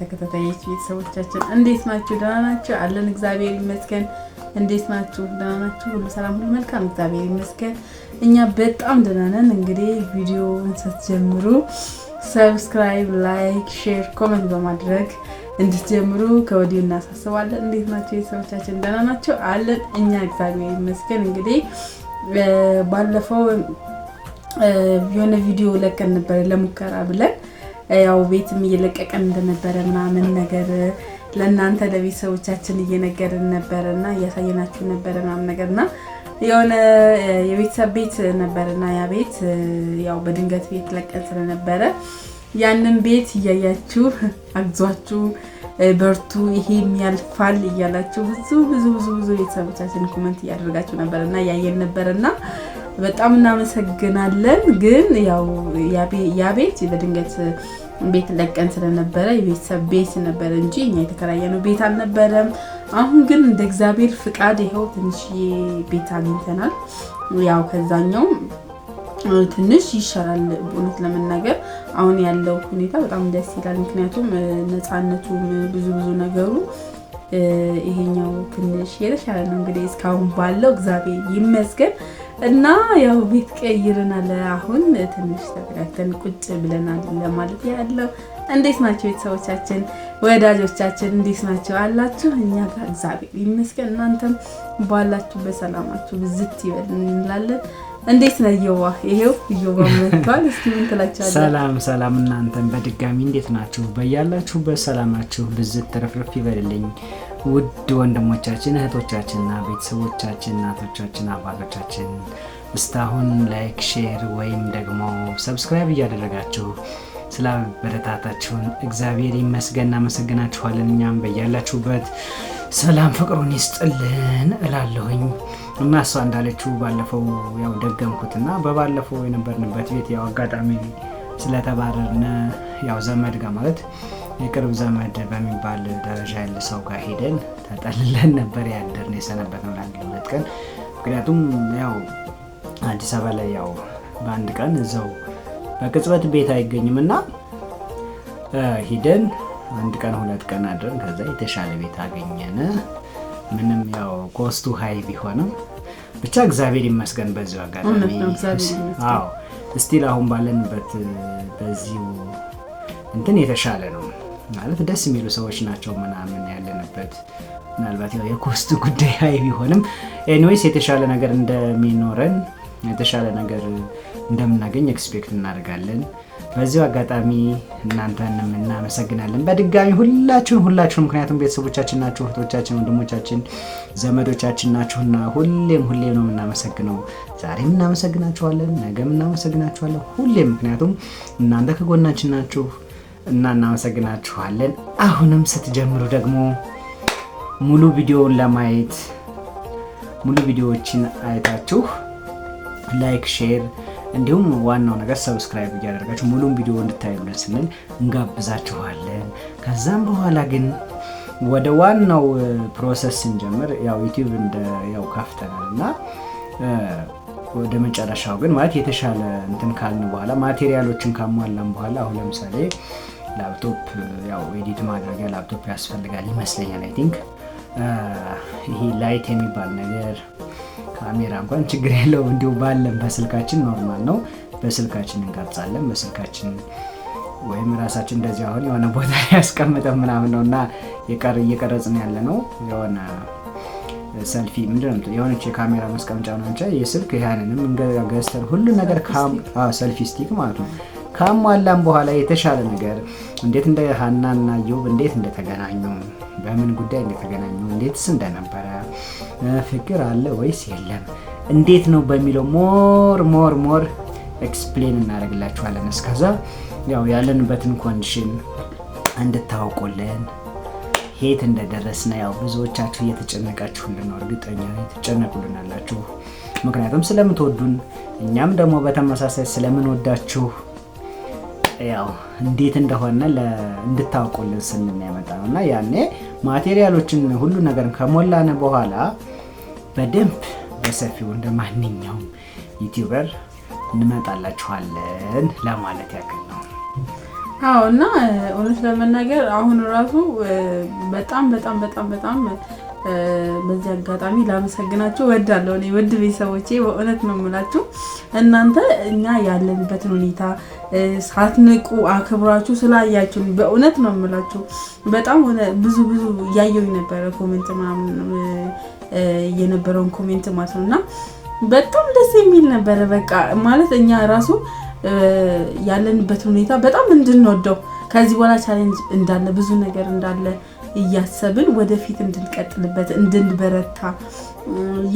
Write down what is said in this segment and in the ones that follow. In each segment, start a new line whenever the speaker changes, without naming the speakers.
ተከታታዮች ቤተሰቦቻችን እንዴት ናችሁ? ደህና ናችሁ? አለን እግዚአብሔር ይመስገን። እንዴት ናችሁ? ደህና ናችሁ? ሁሉ ሰላም፣ ሁሉ መልካም፣ እግዚአብሔር ይመስገን። እኛ በጣም ደህና ነን። እንግዲህ ቪዲዮውን ስትጀምሩ ሰብስክራይብ፣ ላይክ፣ ሼር፣ ኮሜንት በማድረግ እንድትጀምሩ ከወዲሁ እናሳስባለን። እንዴት ናችሁ ቤተሰቦቻችን? ደህና ናችሁ? አለን እኛ እግዚአብሔር ይመስገን። እንግዲህ ባለፈው የሆነ ቪዲዮ ለቀን ነበር ለሙከራ ብለን ያው ቤትም እየለቀቀን እንደነበረ ምናምን ነገር ለእናንተ ለቤተሰቦቻችን እየነገርን ነበርና እያሳየናችሁ ነበር ምናምን ነገርና የሆነ የቤተሰብ ቤት ነበርና ያ ቤት ያው በድንገት ቤት ለቀን ስለነበረ ያንን ቤት እያያችሁ አግዟችሁ በርቱ ይሄም ያልፋል እያላችሁ ብዙ ቤተሰቦቻችን ኮሜንት እያደረጋችሁ ነበርና ያየን ነበርና በጣም እናመሰግናለን። ግን ያው ያ ቤት በድንገት ቤት ለቀን ስለነበረ የቤተሰብ ቤት ነበር እንጂ እኛ የተከራየነው ቤት አልነበረም። አሁን ግን እንደ እግዚአብሔር ፍቃድ ይሄው ትንሽ ቤት አግኝተናል። ያው ከዛኛው ትንሽ ይሻላል እውነት ለመናገር አሁን ያለው ሁኔታ በጣም ደስ ይላል። ምክንያቱም ነፃነቱም ብዙ ነገሩ ይሄኛው ትንሽ የተሻለ ነው። እንግዲህ እስካሁን ባለው እግዚአብሔር ይመስገን እና ያው ቤት ቀይረናል። አሁን ትንሽ ተረጋግተን ቁጭ ብለናል ለማለት ያለው። እንዴት ናችሁ ቤተሰቦቻችን፣ ወዳጆቻችን እንዴት ናችሁ አላችሁ? እኛ ጋር እግዚአብሔር ይመስገን። እናንተም ባላችሁበት ሰላማችሁ ብዝት ይበል እንላለን። እንዴት ነው ይዋ? ይሄው ይዋ መጥቷል። እስኪ ምን ትላቻለህ?
ሰላም እናንተም በድጋሚ እንዴት ናችሁ? በያላችሁበት ሰላማችሁ ብዝት ተረፍረፍ ይበልልኝ። ውድ ወንድሞቻችን፣ እህቶቻችንና ቤተሰቦቻችን፣ እናቶቻችን፣ አባቶቻችን እስካሁን ላይክ፣ ሼር ወይም ደግሞ ሰብስክራይብ እያደረጋችሁ ስላበረታታችሁን እግዚአብሔር ይመስገን፣ እናመሰግናችኋለን። እኛም በያላችሁበት ሰላም ፍቅሩን ይስጥልን እላለሁኝ። እና እሷ እንዳለችው ባለፈው ያው ደገምኩትና በባለፈው የነበርንበት ቤት ያው አጋጣሚ ስለተባረርነ ያው ዘመድ ጋር ማለት የቅርብ ዘመድ በሚባል ደረጃ ያለ ሰው ጋር ሄደን ተጠልለን ነበር ያደርን የሰነበትነው ለአንድ ሁለት ቀን። ምክንያቱም ያው አዲስ አበባ ላይ ያው በአንድ ቀን እዛው በቅጽበት ቤት አይገኝምና ሄደን አንድ ቀን ሁለት ቀን አድረን ከዛ የተሻለ ቤት አገኘን። ምንም ያው ኮስቱ ሃይ ቢሆንም ብቻ እግዚአብሔር ይመስገን በዚሁ አጋጣሚ። አዎ ስቲል አሁን ባለንበት በዚሁ እንትን የተሻለ ነው ማለት ደስ የሚሉ ሰዎች ናቸው ምናምን ያለንበት። ምናልባት ያው የኮስቱ ጉዳይ ሃይ ቢሆንም ኤኒዌይስ የተሻለ ነገር እንደሚኖረን የተሻለ ነገር እንደምናገኝ ኤክስፔክት እናደርጋለን። በዚሁ አጋጣሚ እናንተንም እናመሰግናለን በድጋሚ ሁላችሁም። ምክንያቱም ቤተሰቦቻችን ናችሁ፣ እህቶቻችን፣ ወንድሞቻችን፣ ዘመዶቻችን ናችሁና ሁሌም ነው የምናመሰግነው። ዛሬም እናመሰግናችኋለን፣ ነገም እናመሰግናችኋለን ሁሌም። ምክንያቱም እናንተ ከጎናችን ናችሁ እና እናመሰግናችኋለን። አሁንም ስትጀምሩ ደግሞ ሙሉ ቪዲዮውን ለማየት ሙሉ ቪዲዮዎችን አይታችሁ ላይክ፣ ሼር እንዲሁም ዋናው ነገር ሰብስክራይብ እያደረጋችሁ ሙሉን ቪዲዮ እንድታዩልን ስንል እንጋብዛችኋለን። ከዛም በኋላ ግን ወደ ዋናው ፕሮሰስ ስንጀምር ያው ዩቲዩብ ያው ከፍተናልና ወደ መጨረሻው ግን ማለት የተሻለ እንትን ካልን በኋላ ማቴሪያሎችን ካሟላን በኋላ አሁን ለምሳሌ ላፕቶፕ ያው ኤዲት ማድረጊያ ላፕቶፕ ያስፈልጋል ይመስለኛል። አይ ቲንክ ይሄ ላይት የሚባል ነገር ካሜራ እንኳን ችግር የለው እንዲሁ ባለን በስልካችን ኖርማል ነው። በስልካችን እንቀርጻለን በስልካችን ወይም ራሳችን እንደዚህ አሁን የሆነ ቦታ ያስቀምጠን ምናምን ነውና እየቀረጽን ያለ ነው። የሆነ ሰልፊ ምንድነው የሆነች የካሜራ ማስቀመጫ ነው እንጂ የስልክ ያንንም እንገስተን ሁሉ ነገር ሰልፊ ስቲክ ማለት ነው። ካሟላን በኋላ የተሻለ ነገር እንዴት እንደ ሀናና ዮብ እንዴት እንደተገናኙ በምን ጉዳይ እንደተገናኙ እንዴትስ እንደነበረ ፍቅር አለ ወይስ የለም እንዴት ነው በሚለው ሞር ኤክስፕሌን እናደርግላችኋለን። እስከዛ ያው ያለንበትን ኮንዲሽን እንድታውቁልን ሄት እንደደረስና ያው ብዙዎቻችሁ እየተጨነቃችሁልን ነው። እርግጠኛ ነኝ ትጨነቁልናላችሁ። ምክንያቱም ስለምትወዱን እኛም ደግሞ በተመሳሳይ ስለምንወዳችሁ ያው እንዴት እንደሆነ እንድታውቁልን ስንል ያመጣነውና ያኔ ማቴሪያሎችን ሁሉ ነገር ከሞላነ በኋላ በደንብ በሰፊው እንደማንኛውም ዩቲዩበር እንመጣላችኋለን ለማለት ያክል ነው።
አዎ እና እውነት ለመናገር አሁን ራሱ በጣም በጣም በጣም በጣም በዚህ አጋጣሚ ላመሰግናችሁ እወዳለሁ። እኔ ውድ ቤተሰቦቼ በእውነት ነው የምላችሁ። እናንተ እኛ ያለንበትን ሁኔታ ሳትንቁ አክብራችሁ ስላያችሁ በእውነት ነው የምላችሁ። በጣም ብዙ እያየሁ ነበረ ኮሜንት ምናምን የነበረውን ኮሜንት ማለት ነው እና በጣም ደስ የሚል ነበረ። በቃ ማለት እኛ ራሱ ያለንበት ሁኔታ በጣም እንድንወደው ከዚህ በኋላ ቻሌንጅ እንዳለ ብዙ ነገር እንዳለ እያሰብን ወደፊት እንድንቀጥልበት እንድንበረታ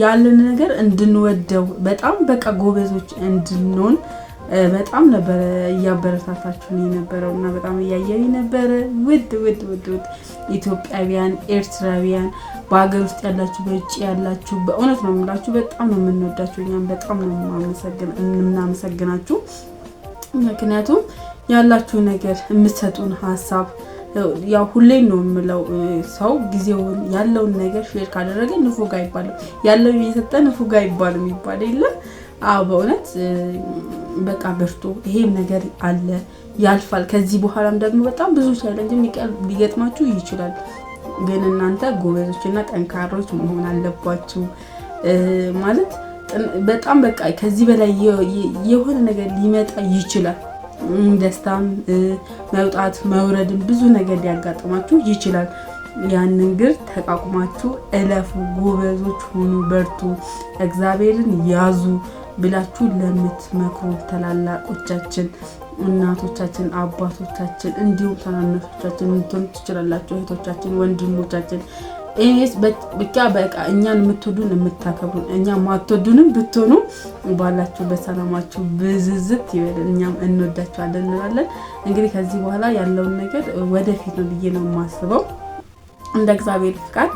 ያለን ነገር እንድንወደው በጣም በቃ ጎበዞች እንድንሆን በጣም ነበር እያበረታታችሁ ነው የነበረውና በጣም እያየኝ ነበረ። ውድ ኢትዮጵያውያን ኤርትራውያን በሀገር ውስጥ ያላችሁ በውጭ ያላችሁ በእውነት ነው የምላችሁ በጣም ነው የምንወዳችሁ። እኛም በጣም ነው የምናመሰግናችሁ። ምክንያቱም ያላችሁ ነገር የምትሰጡን ሀሳብ ያው ሁሌ ነው የምለው ሰው ጊዜውን ያለውን ነገር ሼር ካደረገ ንፉግ አይባልም፣ ያለውን እየሰጠ ንፉግ አይባልም ይባል የለ። አዎ በእውነት በቃ በርቱ፣ ይሄም ነገር አለ ያልፋል። ከዚህ በኋላም ደግሞ በጣም ብዙ ቻሌንጅ ሊገጥማችሁ ይችላል። ግን እናንተ ጎበዞችና ጠንካሮች መሆን አለባችሁ። ማለት በጣም በቃ ከዚህ በላይ የሆነ ነገር ሊመጣ ይችላል። ደስታም መውጣት መውረድም ብዙ ነገር ሊያጋጥማችሁ ይችላል። ያንን ግን ተቋቁማችሁ እለፉ፣ ጎበዞች ሁኑ፣ በርቱ፣ እግዚአብሔርን ያዙ ብላችሁ ለምትመክሩ ታላላቆቻችን፣ እናቶቻችን፣ አባቶቻችን እንዲሁም ታናናሾቻችን እንትን ትችላላችሁ፣ እህቶቻችን፣ ወንድሞቻችን በቃ እኛን የምትወዱን የምታከብሩን እኛ ማትወዱንም ብትሆኑ ባላችሁ በሰላማችሁ ብዝዝት ይበል። እኛም እንወዳችኋለን እንላለን። እንግዲህ ከዚህ በኋላ ያለውን ነገር ወደፊት ነው ብዬ ነው የማስበው እንደ እግዚአብሔር ፍቃድ።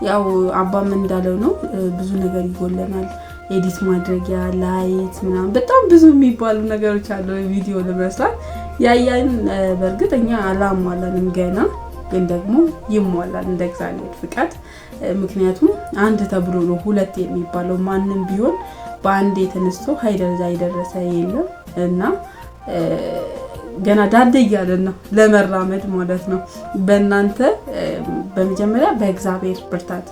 ያው አባም እንዳለው ነው ብዙ ነገር ይጎለናል። ኤዲት ማድረጊያ ላይት ምናምን በጣም ብዙ የሚባሉ ነገሮች አሉ ቪዲዮ ለመስራት ያያን በእርግጠኛ አላሟላንም ገና፣ ግን ደግሞ ይሟላል እንደ እግዚአብሔር ፍቃድ። ምክንያቱም አንድ ተብሎ ነው ሁለት የሚባለው። ማንም ቢሆን በአንድ የተነስቶ ሀይ ደረጃ የደረሰ የለም እና ገና ዳዴ እያለን ነው ለመራመድ ማለት ነው። በእናንተ በመጀመሪያ በእግዚአብሔር ብርታት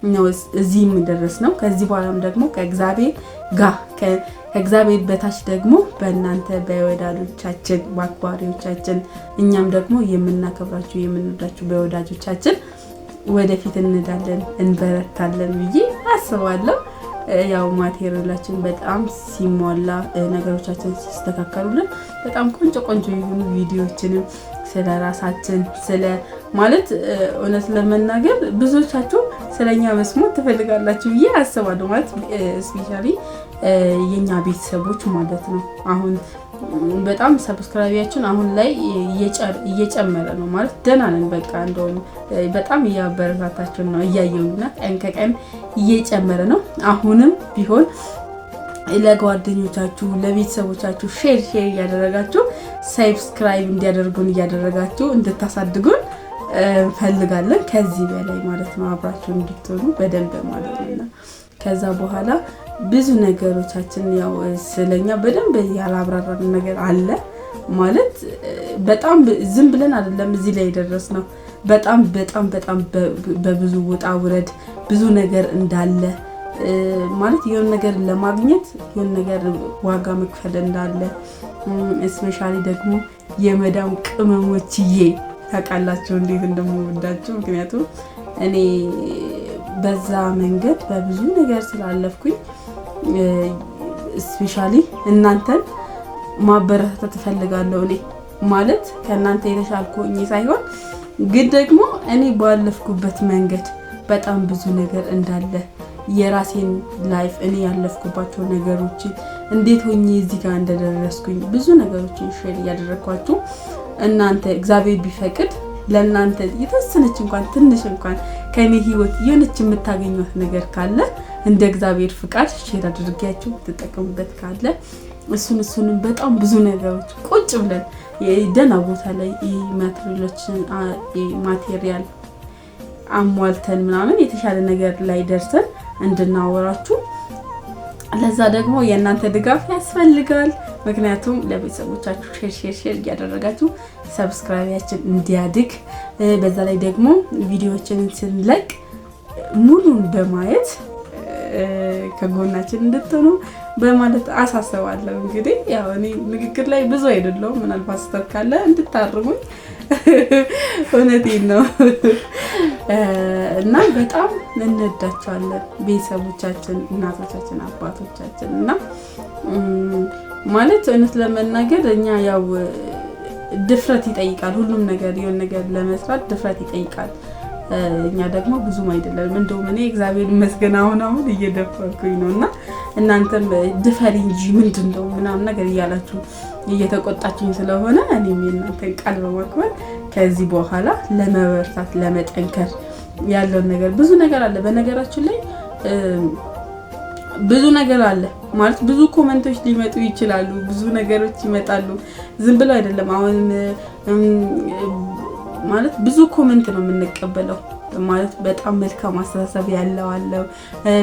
ነው እዚህ የምንደረስ ነው። ከዚህ በኋላም ደግሞ ከእግዚአብሔር ጋር ከእግዚአብሔር በታች ደግሞ በእናንተ በወዳጆቻችን በአክባሪዎቻችን እኛም ደግሞ የምናከብራችሁ የምንወዳችሁ በወዳጆቻችን ወደፊት እንዳለን እንበረታለን ብዬ አስባለሁ። ያው ማቴሪያላችን በጣም ሲሟላ ነገሮቻችን ሲስተካከሉልን በጣም ቆንጆ የሆኑ ቪዲዮዎችንም ስለ ራሳችን ስለ ማለት እውነት ለመናገር ብዙዎቻችሁ ስለኛ መስማት ትፈልጋላችሁ ብዬ አስባለሁ። ማለት ስፔሻሊ የኛ ቤተሰቦች ማለት ነው። አሁን በጣም ሰብስክራይባችን አሁን ላይ እየጨመረ ነው ማለት ደህና ነን። በቃ እንደውም በጣም እያበረታታችን ነው እያየውና ቀን ከቀን እየጨመረ ነው። አሁንም ቢሆን ለጓደኞቻችሁ ለቤተሰቦቻችሁ ሼር እያደረጋችሁ ሰብስክራይብ እንዲያደርጉን እያደረጋችሁ እንድታሳድጉን ፈልጋለን። ከዚህ በላይ ማለት ነው አብራችሁ እንድትሆኑ በደንብ ማለት ነው። ከዛ በኋላ ብዙ ነገሮቻችን ያው ስለኛ በደንብ ያላብራራን ነገር አለ ማለት በጣም ዝም ብለን አይደለም እዚህ ላይ የደረስነው። በጣም በብዙ ውጣ ውረድ ብዙ ነገር እንዳለ ማለት የሆነ ነገር ለማግኘት የሆነ ነገር ዋጋ መክፈል እንዳለ ስፔሻሊ ደግሞ የመዳም ቅመሞችዬ ታውቃላችሁ እንዴት እንደምወዳችሁ። ምክንያቱም እኔ በዛ መንገድ በብዙ ነገር ስላለፍኩኝ ስፔሻሊ እናንተን ማበረታታት እፈልጋለሁ። እኔ ማለት ከእናንተ የተሻልኩኝ ሳይሆን ግን ደግሞ እኔ ባለፍኩበት መንገድ በጣም ብዙ ነገር እንዳለ የራሴን ላይፍ እኔ ያለፍኩባቸው ነገሮች እንዴት ሆኜ እዚህ ጋር እንደደረስኩኝ ብዙ ነገሮችን ሼር እያደረኳችሁ እናንተ እግዚአብሔር ቢፈቅድ ለእናንተ የተወሰነች እንኳን ትንሽ እንኳን ከኔ ህይወት የሆነች የምታገኙት ነገር ካለ እንደ እግዚአብሔር ፍቃድ ሼር አድርጋችሁ ተጠቀሙበት ካለ እሱንም በጣም ብዙ ነገሮች ቁጭ ብለን የደና ቦታ ላይ ማቴሪያል አሟልተን ምናምን የተሻለ ነገር ላይ ደርሰን እንድናወራችሁ ለዛ ደግሞ የእናንተ ድጋፍ ያስፈልጋል። ምክንያቱም ለቤተሰቦቻችሁ ሼር እያደረጋችሁ ሰብስክራይባችን እንዲያድግ በዛ ላይ ደግሞ ቪዲዮዎችን ስንለቅ ሙሉን በማየት ከጎናችን እንድትሆኑ በማለት አሳስባለሁ። እንግዲህ ያው እኔ ንግግር ላይ ብዙ አይደለሁም፣ ምናልባት ስህተት ካለ እንድታርሙኝ እውነቴን ነው። እና በጣም እንወዳቸዋለን ቤተሰቦቻችን፣ እናቶቻችን፣ አባቶቻችን እና ማለት እውነት ለመናገር እኛ ያው ድፍረት ይጠይቃል። ሁሉም ነገር የሆነ ነገር ለመስራት ድፍረት ይጠይቃል። እኛ ደግሞ ብዙም አይደለም። እንደውም እኔ እግዚአብሔር ይመስገን አሁን እየደፈርኩኝ ነው እና እናንተም ድፈሪ እንጂ ምንድነው ምናምን ነገር እያላችሁ እየተቆጣችኝ ስለሆነ እኔም የእናንተን ቃል በማክበር ከዚህ በኋላ ለመበርታት ለመጠንከር ያለውን ነገር ብዙ ነገር አለ። በነገራችን ላይ ብዙ ነገር አለ ማለት ብዙ ኮሜንቶች ሊመጡ ይችላሉ፣ ብዙ ነገሮች ይመጣሉ። ዝም ብለው አይደለም። አሁን ማለት ብዙ ኮሜንት ነው የምንቀበለው። ማለት በጣም መልካም አስተሳሰብ ያለው አለ፣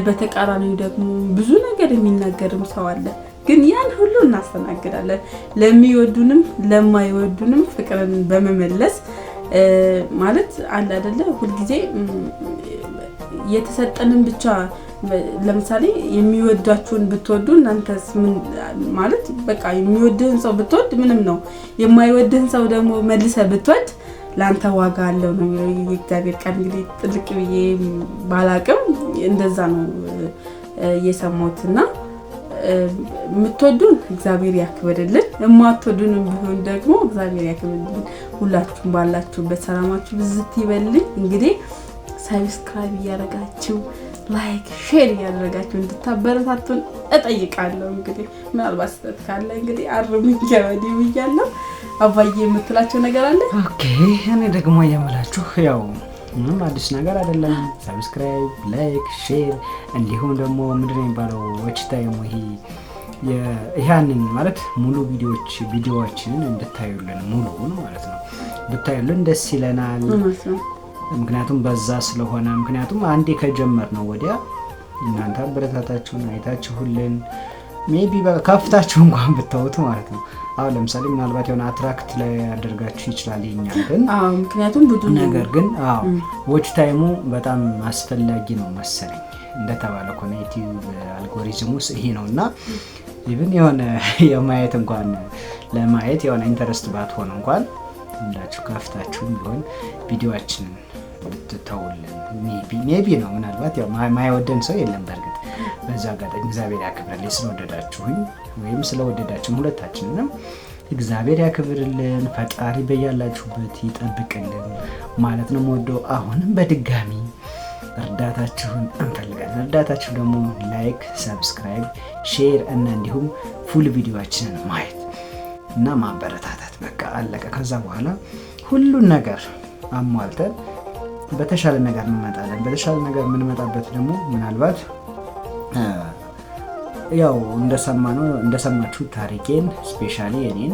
በተቃራኒው ደግሞ ብዙ ነገር የሚናገርም ሰው አለ። ግን ያን ሁሉ እናስተናግዳለን። ለሚወዱንም ለማይወዱንም ፍቅርን በመመለስ ማለት አለ አይደለ? ሁልጊዜ የተሰጠንን ብቻ ለምሳሌ የሚወዳችሁን ብትወዱ እናንተስ ምን ማለት በቃ የሚወድህን ሰው ብትወድ ምንም ነው፣ የማይወድህን ሰው ደግሞ መልሰ ብትወድ ላንተ ዋጋ አለው ነው የእግዚአብሔር ቃል። እንግዲህ ጥልቅ ብዬ ባላቅም እንደዛ ነው የሰማሁትና የምትወዱን እግዚአብሔር ያክብርልን፣ የማትወዱንም ቢሆን ደግሞ እግዚአብሔር ያክብርልን። ሁላችሁም ባላችሁበት ሰላማችሁ ብዝት ይበልኝ። እንግዲህ ሰብስክራይብ እያደረጋችሁ ላይክ ሼር እያደረጋችሁ እንድታበረታቱን እጠይቃለሁ። እንግዲህ ምናልባት ስህተት ካለ እንግዲህ አርሙኝ ገበዲ ብያለሁ። አባዬ የምትላቸው ነገር አለ?
ኦኬ እኔ ደግሞ የምላችሁ ያው ምንም አዲስ ነገር አይደለም። ሰብስክራይብ ላይክ ሼር እንዲሁም ደግሞ ምንድነው የሚባለው ዎች ታይም ይሄንን ማለት ሙሉ ቪዲዮዎችን እንድታዩልን ሙሉውን ማለት ነው ብታዩልን ደስ ይለናል። ምክንያቱም በዛ ስለሆነ ምክንያቱም አንዴ ከጀመር ነው ወዲያ እናንተ አበረታታችሁን አይታችሁልን ሜቢ ከፍታችሁ እንኳን ብታውቱ ማለት ነው። አሁን ለምሳሌ ምናልባት የሆነ አትራክት ላይ ያደርጋችሁ ይችላል ይኛል ግን
ምክንያቱም ብዙ
ነገር ግን ዎች ታይሙ በጣም አስፈላጊ ነው መሰለኝ። እንደተባለ ኮነ ዩቲዩብ አልጎሪዝሙስ ይሄ ነውና ኢቭን የሆነ የማየት እንኳን ለማየት የሆነ ኢንተረስት ባትሆን እንኳን እንዳችሁ ከፍታችሁ ቢሆን ቪዲዮአችንን ብትተውልን ሜቢ ነው። ምናልባት ያው ማይወደን ሰው የለም በርግጥ በዛ አጋጣሚ እግዚአብሔር ያክብርልኝ ስለወደዳችሁኝ ወይም ስለወደዳችሁ ሁለታችንንም እግዚአብሔር ያክብርልን፣ ፈጣሪ በያላችሁበት ይጠብቅልን ማለት ነው የምወደው። አሁንም በድጋሚ እርዳታችሁን እንፈልጋለን። እርዳታችሁ ደግሞ ላይክ ሰብስክራይብ ሼር እና እንዲሁም ፉል ቪዲዮአችንን ማየት እና ማበረታታት በቃ አለቀ። ከዛ በኋላ ሁሉን ነገር አሟልተን በተሻለ ነገር እንመጣለን። በተሻለ ነገር የምንመጣበት ደግሞ ምናልባት ያው እንደሰማችሁ ታሪኬን ስፔሻሊ እኔን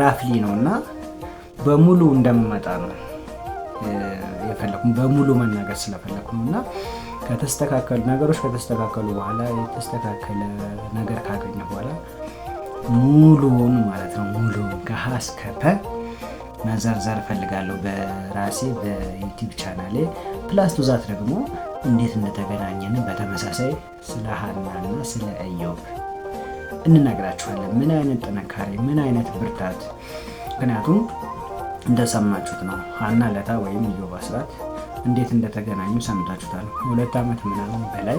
ራፍሊ ነውና በሙሉ እንደምመጣ ነው የፈለኩ በሙሉ መናገር ስለፈለኩ ነውና ከተስተካከሉ ነገሮች ከተስተካከሉ በኋላ የተስተካከለ ነገር ካገኘ በኋላ ሙሉውን ማለት ነው ሙሉውን ከሀ እስከ ፐ መዘርዘር ፈልጋለሁ በራሴ በዩቲዩብ ቻናሌ። ፕላስ ቱዛት ደግሞ እንዴት እንደተገናኘን በተመሳሳይ ስለ ሀናና ስለ ኢዮብ እንነግራችኋለን። ምን አይነት ጥንካሬ ምን አይነት ብርታት። ምክንያቱም እንደሰማችሁት ነው ሀና ለታ ወይም ኢዮብ አስራት እንዴት እንደተገናኙ ሰምታችሁታል። 2 ዓመት ምናምን በላይ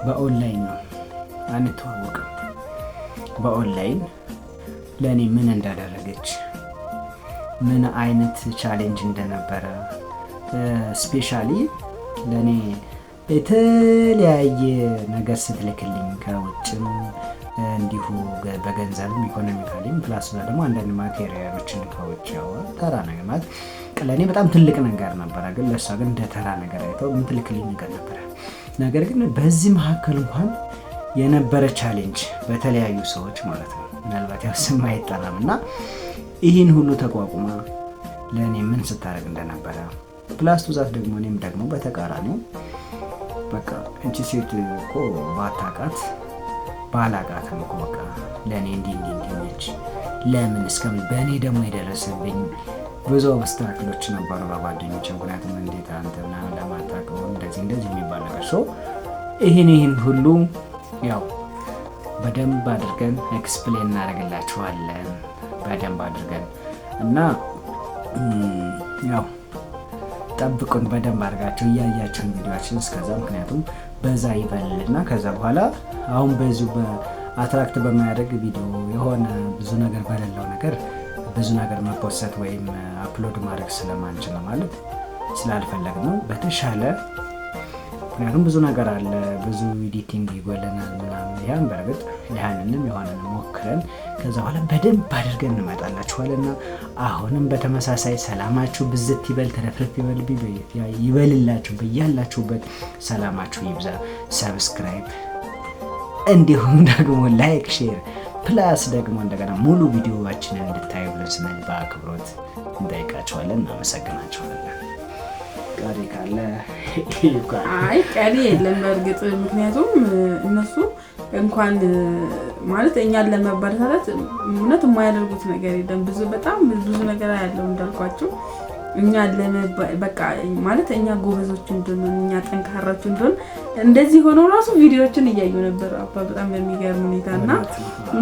በኦንላይን ነው አንተዋወቅም። በኦንላይን ለኔ ምን እንዳደረገች ምን አይነት ቻሌንጅ እንደነበረ ስፔሻሊ ለኔ የተለያየ ነገር ስትልክልኝ ከውጭም እንዲሁ በገንዘብም ኢኮኖሚካሊም ፕላስ ደግሞ አንዳንድ ማቴሪያሎችን ከውጭ ያወጣ ተራ ነገር ማለት ለኔ በጣም ትልቅ ነገር ነበር። ግን ለሷ ግን እንደ ተራ ነገር አይተው ምን ትልክልኝ ነገር ነበር። ነገር ግን በዚህ መካከል እንኳን የነበረ ቻሌንጅ በተለያዩ ሰዎች ማለት ነው ምናልባት ያው ስም አይጠራምና ይህን ሁሉ ተቋቁማ ለእኔ ምን ስታደርግ እንደነበረ ፕላስ ቱዛት ደግሞ እኔም ደግሞ በተቃራኒው በቃ እንቺ ሴት እኮ ባታውቃት ባላቃተም እኮ በቃ ለእኔ እንዲህ ነች ለምን እስከምን በእኔ ደግሞ የደረሰብኝ ብዙ ኦብስታክሎች ነበሩ በጓደኞቼ። ምክንያቱም እንዴት አንተ ምናምን ለማታውቀው እንደዚህ የሚባል ነገር ይህን ሁሉ ያው በደንብ አድርገን ኤክስፕሌን እናደርግላችኋለን በደንብ አድርገን እና ያው ጠብቁን በደንብ አድርጋችሁ እያያችሁን ቪዲዮአችን እስከዛ። ምክንያቱም በዛ ይበልና ከዛ በኋላ አሁን በዚሁ በአትራክት በማያደርግ ቪዲዮ የሆነ ብዙ ነገር በሌለው ነገር ብዙ ነገር መፖሰት ወይም አፕሎድ ማድረግ ስለማንችል ማለት ስላልፈለግ ነው በተሻለ። ምክንያቱም ብዙ ነገር አለ፣ ብዙ ኤዲቲንግ ይጎለናል ምናምን። ያን በርግጥ ያንንም የሆነን ሞክረን ከዛ በኋላ በደንብ አድርገን እንመጣላችኋልና አሁንም በተመሳሳይ ሰላማችሁ ብዝት ይበል ተረፍረፍ ይበልላችሁ በያላችሁበት ሰላማችሁ ይብዛ። ሰብስክራይብ እንዲሁም ደግሞ ላይክ፣ ሼር ፕላስ ደግሞ እንደገና ሙሉ ቪዲዮዋችንን እንድታዩ ብለን ስንል በአክብሮት እንጠይቃችኋለን። እናመሰግናችኋለን። ቀሪ ካለ
አይ ቀሪ የለም በእርግጥ ምክንያቱም እነሱ እንኳን ማለት እኛን ለማበረታታት እውነት የማያደርጉት ነገር የለም። በጣም ብዙ ነገር ያለው እንዳልኳችሁ እኛ በቃ ማለት እኛ ጎበዞች እንደሆነ እኛ ጠንካራዎች እንደሆነ እንደዚህ ሆነው ራሱ ቪዲዮዎችን እያዩ ነበር አባ በጣም በሚገርም ሁኔታና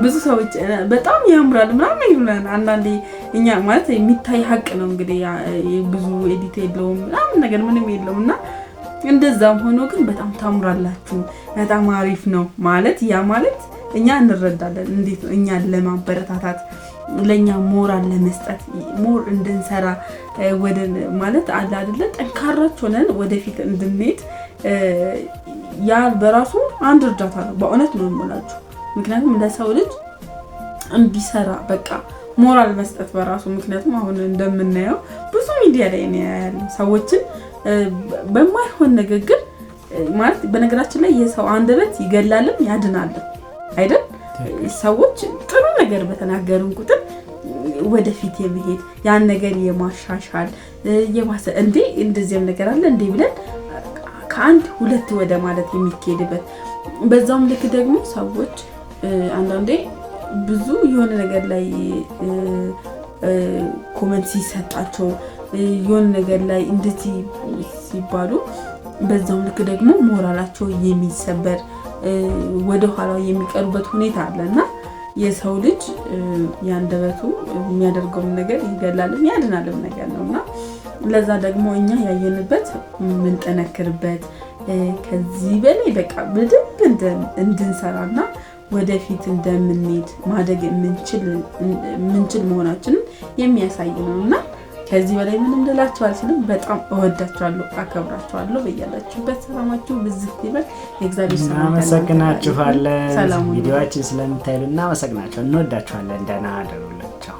ብዙ ሰዎች በጣም ያምራል ምናምን ይሉናል። አንዳንዴ እኛ ማለት የሚታይ ሀቅ ነው እንግዲህ ብዙ ኤዲት የለውም ምናምን ነገር ምንም የለውምና እንደዛም ሆኖ ግን በጣም ታምራላችሁ በጣም አሪፍ ነው ማለት ያ ማለት እኛ እንረዳለን እንዴት ነው እኛን ለማበረታታት ለኛ ሞራል ለመስጠት ሞር እንድንሰራ ወደ ማለት አለ አይደለ ጠንካራች ሆነን ወደፊት እንድንሄድ ያ በራሱ አንድ እርዳታ ነው በእውነት ነው የምላችሁ። ምክንያቱም ለሰው ልጅ እንዲሰራ በቃ ሞራል መስጠት በራሱ ምክንያቱም አሁን እንደምናየው ብዙ ሚዲያ ላይ ነው ያለው ሰዎችን በማይሆን ንግግር ማለት በነገራችን ላይ የሰው አንደበት ይገላልም ያድናልም አይደል? ሰዎች ጥሩ ነገር በተናገሩን ቁጥር ወደፊት የመሄድ ያን ነገር የማሻሻል የማሰ እንዴ እንደዚህም ነገር አለ እንዴ ብለን ከአንድ ሁለት ወደ ማለት የሚኬድበት በዛም ልክ ደግሞ ሰዎች አንዳንዴ ብዙ የሆነ ነገር ላይ ኮሜንት ሲሰጣቸው የሆነ ነገር ላይ እንደዚህ ሲባሉ በዛም ልክ ደግሞ ሞራላቸው የሚሰበር ወደ ኋላ የሚቀርቡበት ሁኔታ አለና የሰው ልጅ ያንደበቱ የሚያደርገው ነገር ይገላልም ያድናልም ነገር ነውና ለዛ ደግሞ እኛ ያየንበት ምን ጠነክርበት ከዚህ በላይ በቃ በደንብ እንድንሰራና ወደፊት እንደምንሄድ ማደግ ምንችል መሆናችንን የሚያሳይ ነውና ከዚህ በላይ ምንም ልላችሁ አልችልም። በጣም እወዳችኋለሁ አከብራችኋለሁ። በያላችሁበት ሰላማችሁ ብዝት ይበል። እግዚአብሔር ሰላም
እናመሰግናችኋለን። ቪዲዮአችን ስለምታዩና እናመሰግናችኋለን። እንወዳችኋለን። ደህና አደሩላችሁ።